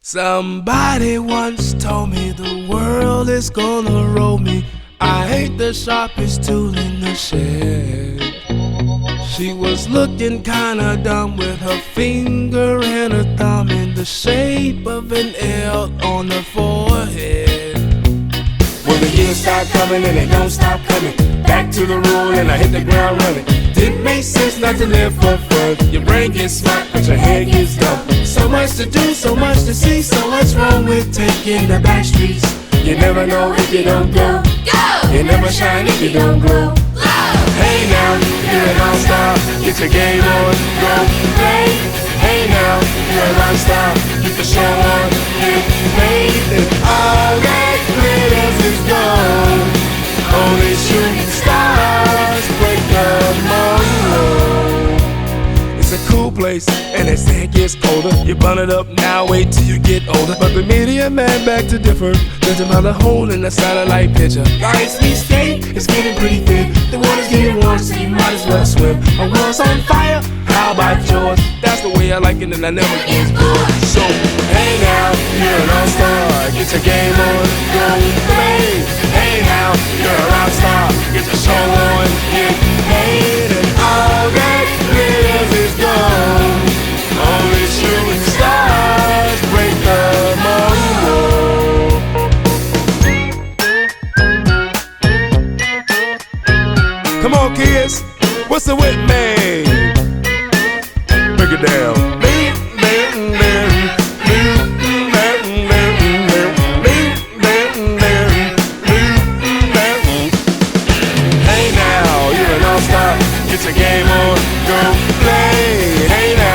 Somebody once told me the world is gonna roll me. I ain't the sharpest tool in the shed. She was looking kinda dumb with her finger and her thumb in the shape of an L on her forehead. Well, the years start coming and they don't stop coming. Back to the rule and I hit the ground running. Didn't make sense not to live for fun. Your brain gets smart but your head gets dumb. So much to do, so much to see. So what's wrong with taking the back streets? You never know if you don't go. You never shine if you don't glow. Hey now, you're an all-star. Get your game on, go play. Hey now, you're a rock star. Get the show on, get paid. And all that glitters is gold. Only shooting stars break the mold. It's a cool place, and they say it gets colder. You burn it up now, wait till you get older. But the media man back to differ. There's another hole in the satellite picture. Guys, we skate, it's getting pretty thin. The water's getting warm, so you might as well swim. Our world's on fire, how about yours? That's the way I like it, and I never get bored. So, hey now, you're an all-star. Get your game on, go play. Hey now, you're a rock star. Get your show on, get paid. And all that glitters is gold. Only shooting stars break the mold. Come on, kids, what's the whip, man?